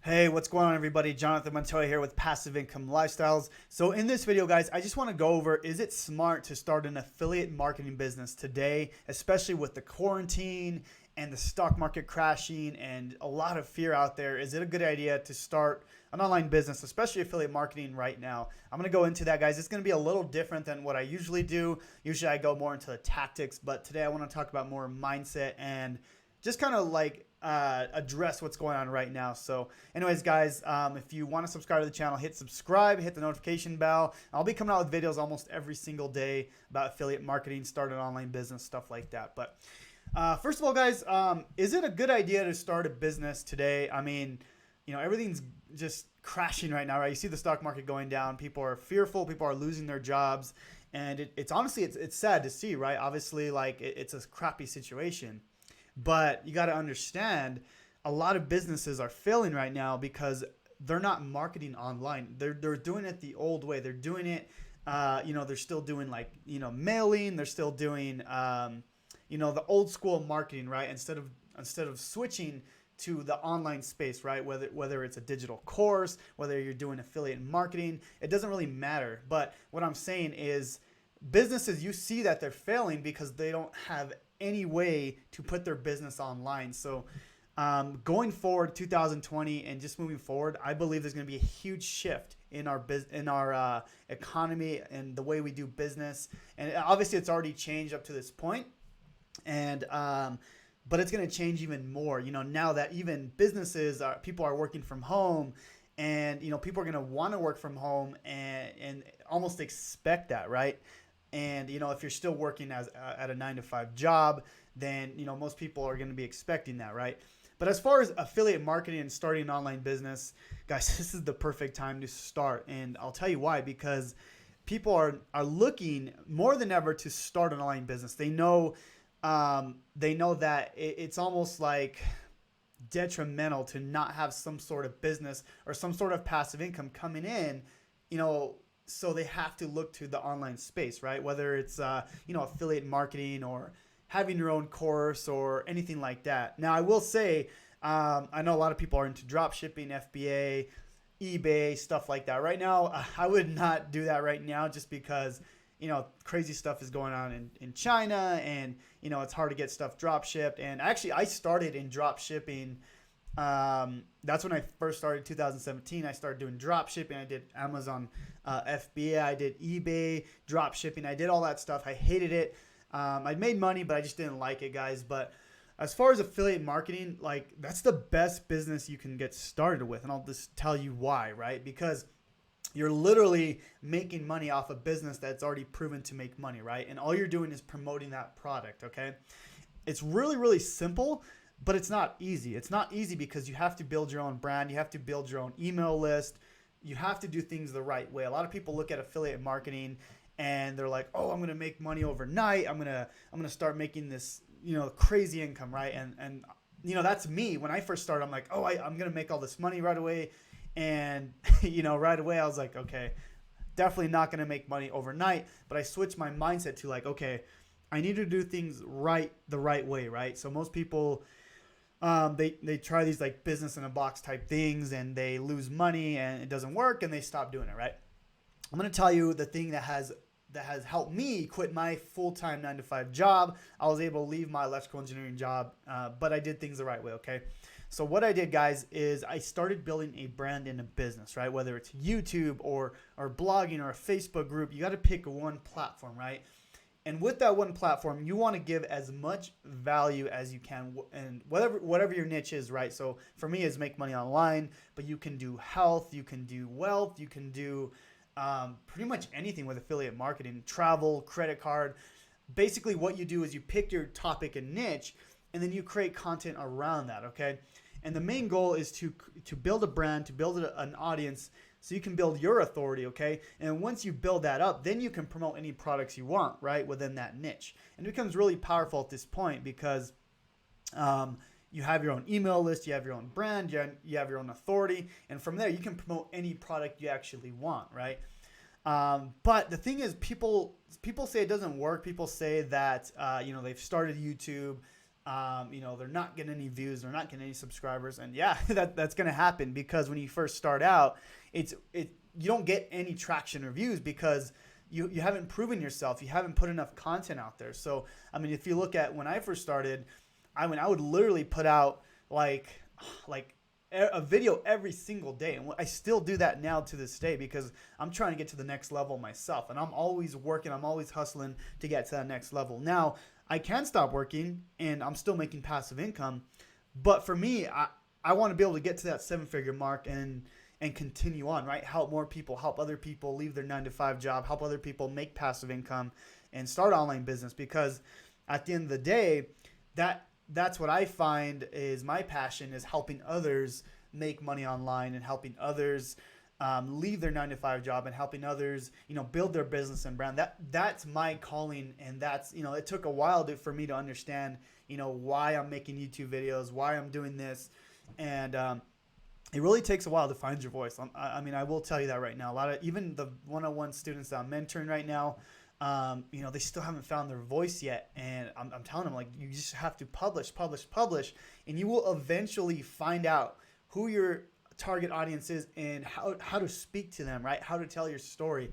Hey, what's going on, everybody? Jonathan Montoya here with Passive Income Lifestyles. So in this video, guys, I just want to go over, is it smart to start an affiliate marketing business today, especially with the quarantine and the stock market crashing and a lot of fear out there? Is it a good idea to start an online business, especially affiliate marketing right now? I'm going to go into that, guys. It's going to be a little different than what I usually do. Usually I go more into the tactics, but today I want to talk about more mindset and just kind of like address what's going on right now. So anyways, guys, if you want to subscribe to the channel, hit subscribe, hit the notification bell. I'll be coming out with videos almost every single day about affiliate marketing, start an online business, stuff like that. But first of all, guys, is it a good idea to start a business today? I mean, everything's just crashing right now, right? You see the stock market going down. People are fearful. People are losing their jobs. And it's honestly, it's sad to see, right? Obviously, like it's a crappy situation. But you got to understand, a lot of businesses are failing right now because they're not marketing online. They're doing it the old way. They're doing it, they're still doing mailing. They're still doing, the old school marketing, right? Instead of switching to the online space, right? Whether it's a digital course, whether you're doing affiliate marketing, it doesn't really matter. But what I'm saying is, businesses, you see that they're failing because they don't have any way to put their business online. So going forward, 2020 and just moving forward, I believe there's going to be a huge shift in our economy and the way we do business. And obviously, it's already changed up to this point, and but it's going to change even more. Now that even businesses people are working from home, and people are going to want to work from home and almost expect that, right? And if you're still working at a 9-to-5 job, then most people are going to be expecting that, right? But as far as affiliate marketing and starting an online business, guys, this is the perfect time to start. And I'll tell you why. Because people are looking more than ever to start an online business. They know that it's almost like detrimental to not have some sort of business or some sort of passive income coming in, so they have to look to the online space, right? Whether it's affiliate marketing or having your own course or anything like that. Now, I will say, I know a lot of people are into drop shipping, FBA, eBay, stuff like that. Right now, I would not do that right now, just because crazy stuff is going on in China, and it's hard to get stuff drop shipped. And actually, I started in drop shipping. That's when I first started, 2017. I started doing drop shipping. I did Amazon FBA. I did eBay drop shipping. I did all that stuff. I hated it. I made money, but I just didn't like it, guys. But as far as affiliate marketing, like, that's the best business you can get started with. And I'll just tell you why, right? Because you're literally making money off a business that's already proven to make money, right? And all you're doing is promoting that product, okay? It's really, really simple, but it's not easy. It's not easy because you have to build your own brand. You have to build your own email list. You have to do things the right way. A lot of people look at affiliate marketing and they're like, "Oh, I'm going to make money overnight. I'm going to start making this, crazy income," right? And that's me. When I first started, I'm like, "Oh, I'm going to make all this money right away." And right away I was like, "Okay, definitely not going to make money overnight." But I switched my mindset to like, "Okay, I need to do things the right way," right? So most people, they try these like business in a box type things, and they lose money and it doesn't work, and they stop doing it, right? I'm going to tell you the thing that has helped me quit my full-time 9-to-5 job. I was able to leave my electrical engineering job, but I did things the right way, okay? So what I did, guys, is I started building a brand in a business, right? Whether it's YouTube or blogging or a Facebook group, you got to pick one platform, right? And with that one platform, you want to give as much value as you can, and whatever your niche is, right? So for me, it's make money online, but you can do health, you can do wealth, you can do pretty much anything with affiliate marketing, travel, credit card. Basically, what you do is you pick your topic and niche, and then you create content around that, okay? And the main goal is to build a brand, to build an audience, so you can build your authority, okay? And once you build that up, then you can promote any products you want, right, within that niche. And it becomes really powerful at this point because you have your own email list, you have your own brand, you have your own authority, and from there you can promote any product you actually want, right? But the thing is, people say it doesn't work. People say that they've started YouTube, They're not getting any views, they're not getting any subscribers. And yeah, that's going to happen, because when you first start out, you don't get any traction or views because you haven't proven yourself. You haven't put enough content out there. So, I mean, if you look at when I first started, I would literally put out like a video every single day. And I still do that now to this day, because I'm trying to get to the next level myself. And I'm always working, I'm always hustling to get to that next level. Now, I can stop working and I'm still making passive income. But for me, I want to be able to get to that 7-figure mark and continue on, right? Help more people, help other people leave their 9-to-5 job, help other people make passive income and start online business. Because at the end of the day, that's what I find is my passion, is helping others make money online and helping others leave their 9-to-5 job and helping others, build their business and brand. That's my calling. And that's, it took a while for me to understand, why I'm making YouTube videos, why I'm doing this. And it really takes a while to find your voice. I will tell you that right now. Even the one-on-one students that I'm mentoring right now, they still haven't found their voice yet. And I'm telling them, like, you just have to publish, and you will eventually find out who your target audience is and how to speak to them, right? How to tell your story.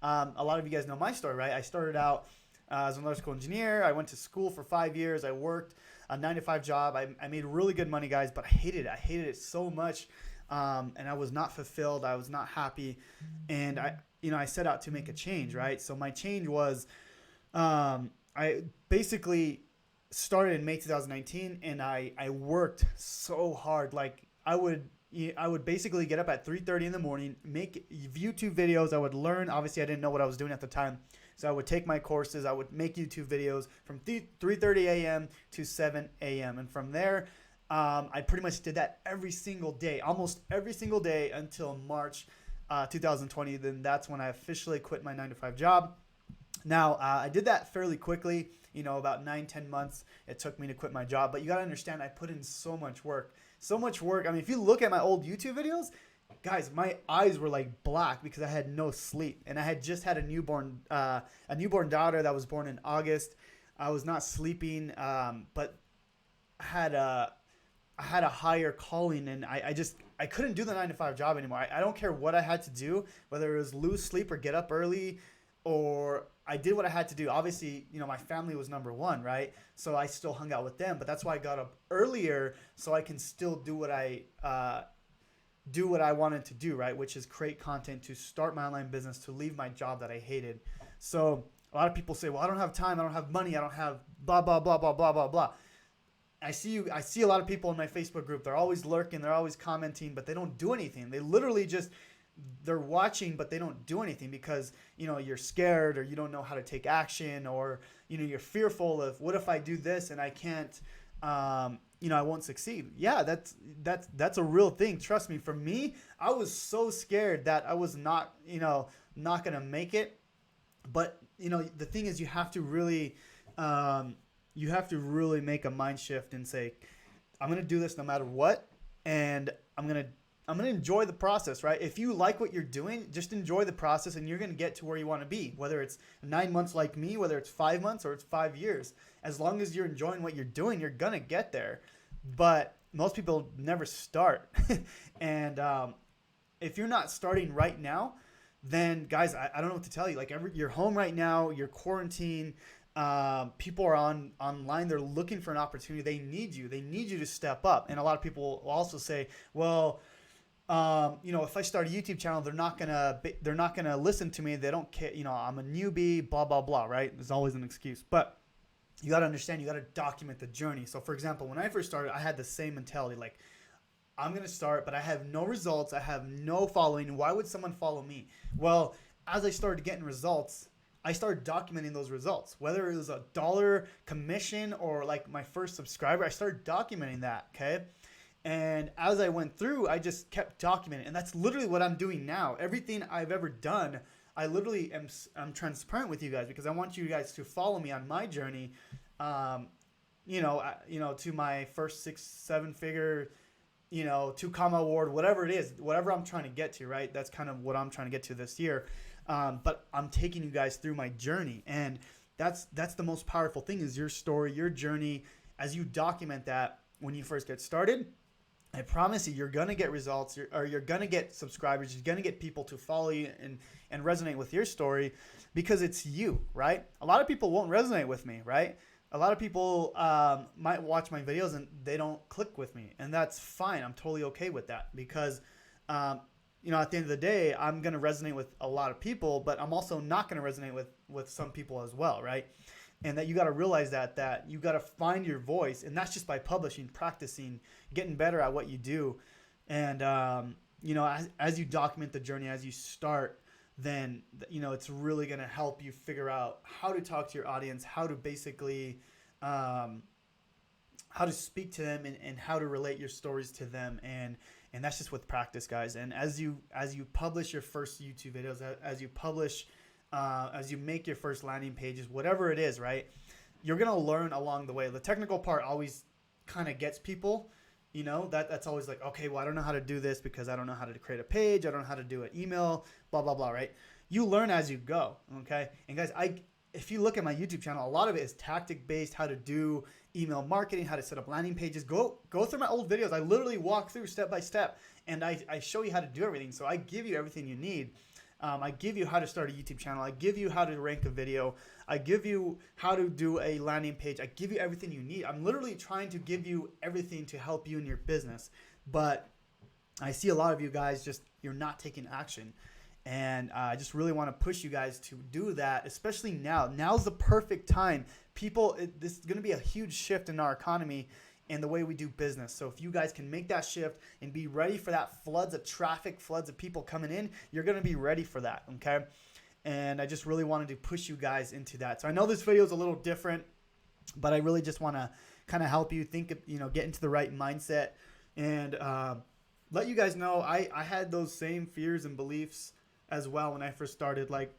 A lot of you guys know my story, right? I started out as an electrical engineer. I went to school for 5 years. I worked a 9-to-5 job. I made really good money, guys, but I hated it. I hated it so much. And I was not fulfilled. I was not happy. And I set out to make a change, right? So my change was, I basically started in May 2019, and I worked so hard. Like, I would basically get up at 3:30 in the morning, make YouTube videos. I would learn. Obviously, I didn't know what I was doing at the time. So I would take my courses. I would make YouTube videos from 3:30 a.m. to 7 a.m. And from there, I pretty much did that every single day, almost every single day until March 2020. Then that's when I officially quit my 9-to-5 job. Now, I did that fairly quickly, about 9-10 months it took me to quit my job. But you got to understand, I put in so much work. I mean, if you look at my old YouTube videos, guys, my eyes were like black because I had no sleep. And I had just had a newborn daughter that was born in August. I was not sleeping, but I had a higher calling, and I couldn't do the 9-to-5 job anymore. I don't care what I had to do, whether it was lose sleep or get up early, or I did what I had to do. Obviously, my family was number one, right? So I still hung out with them, but that's why I got up earlier, so I can still do what I wanted to do, right? Which is create content to start my online business, to leave my job that I hated. So a lot of people say, well, I don't have time, I don't have money, I don't have blah, blah, blah, blah, blah, blah, blah. I see a lot of people in my Facebook group. They're always lurking, they're always commenting, but they don't do anything. They literally they're watching, but they don't do anything because, you're scared, or you don't know how to take action, or, you're fearful of, what if I do this and I can't, I won't succeed. Yeah, that's a real thing. Trust me. For me, I was so scared that I was not going to make it. But, the thing is, you have to really make a mind shift and say, I'm going to do this no matter what. And I'm going to enjoy the process, right? If you like what you're doing, just enjoy the process, and you're going to get to where you want to be, whether it's 9 months like me, whether it's 5 months, or it's 5 years. As long as you're enjoying what you're doing, you're going to get there. But most people never start. And if you're not starting right now, then guys, I don't know what to tell you. Like, you're home right now, you're quarantined. People are online. They're looking for an opportunity. They need you to step up. And a lot of people will also say, well, if I start a YouTube channel, they're not gonna listen to me. They don't care. I'm a newbie, blah, blah, blah, right? There's always an excuse, but you got to understand, you got to document the journey. So for example, when I first started, I had the same mentality. Like, I'm going to start, but I have no results. I have no following. Why would someone follow me? Well, as I started getting results, I started documenting those results, whether it was $1 commission or like my first subscriber. I started documenting that. Okay. And as I went through, I just kept documenting. And that's literally what I'm doing now. Everything I've ever done, I literally I'm transparent with you guys, because I want you guys to follow me on my journey, to my first 6-7 figure, 2-comma award, whatever it is, whatever I'm trying to get to, right? That's kind of what I'm trying to get to this year. But I'm taking you guys through my journey, and that's the most powerful thing, is your story, your journey. as you document that when you first get started, I promise you, you're going to get results, you're going to get subscribers, you're going to get people to follow you and resonate with your story because it's you, right? A lot of people won't resonate with me, right? A lot of people might watch my videos and they don't click with me, and that's fine. I'm totally okay with that because, you know, at the end of the day, I'm going to resonate with a lot of people, but I'm also not going to resonate with some people as well, right? And that you got to realize that you got to find your voice, and that's just by publishing, practicing, getting better at what you do. And, you know, as you document the journey, as you start, then, you know, it's really going to help you figure out how to talk to your audience, how to basically, how to speak to them and how to relate your stories to them. And that's just with practice, guys. And as you publish your first YouTube videos, as you publish, as you make your first landing pages, whatever it is, right? You're going to learn along the way. The technical part always kind of gets people, you know, that's always like, okay, well, I don't know how to do this because I don't know how to create a page. I don't know how to do an email, blah, blah, blah, right? You learn as you go, okay? And guys, if you look at my YouTube channel, a lot of it is tactic based, how to do email marketing, how to set up landing pages. Go through my old videos. I literally walk through step by step, and I show you how to do everything. So I give you everything you need. I give you how to start a YouTube channel. I give you how to rank a video. I give you how to do a landing page. I give you everything you need. I'm literally trying to give you everything to help you in your business. But I see a lot of you guys you're not taking action. And I just really want to push you guys to do that, especially now. Now's the perfect time. This is going to be a huge shift in our economy and the way we do business. So if you guys can make that shift and be ready for that floods of traffic, floods of people coming in, you're going to be ready for that, okay? And I just really wanted to push you guys into that. So I know this video is a little different, but I really just want to kind of help you think, get into the right mindset and let you guys know I had those same fears and beliefs as well when I first started. Like,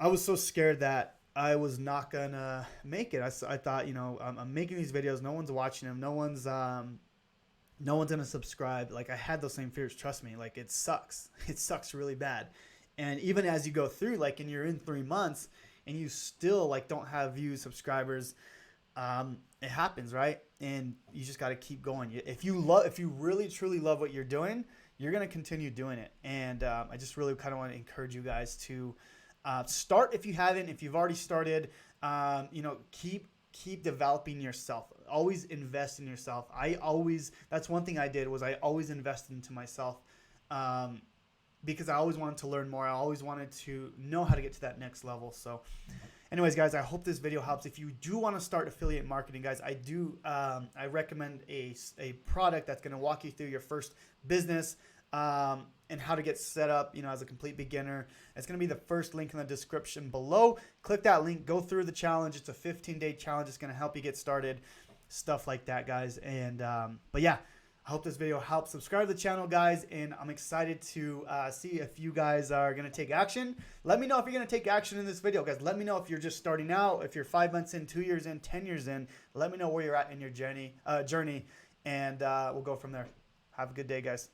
I was so scared that I was not gonna make it. I thought, I'm making these videos, no one's watching them, no one's gonna subscribe. Like, I had those same fears. Trust me, like, it sucks. It sucks really bad. And even as you go through, like, and you're in 3 months and you still like don't have views, subscribers, it happens, right? And you just got to keep going. If you really truly love what you're doing, you're gonna continue doing it. And I just really kind of want to encourage you guys to start if you haven't. If you've already started, keep developing yourself. Always invest in yourself. That's one thing I did, was I always invested into myself because I always wanted to learn more. I always wanted to know how to get to that next level. So anyways, guys, I hope this video helps. If you do want to start affiliate marketing, guys, I recommend a product that's going to walk you through your first business and how to get set up, as a complete beginner. It's going to be the first link in the description below. Click that link, go through the challenge. It's a 15-day challenge. It's going to help you get started, stuff like that, guys. And but yeah, I hope this video helps. Subscribe to the channel, guys, and I'm excited to see if you guys are going to take action. Let me know if you're going to take action in this video, guys. Let me know if you're just starting out, if you're 5 months in, 2 years in, 10 years in. Let me know where you're at in your journey, and we'll go from there. Have a good day, guys.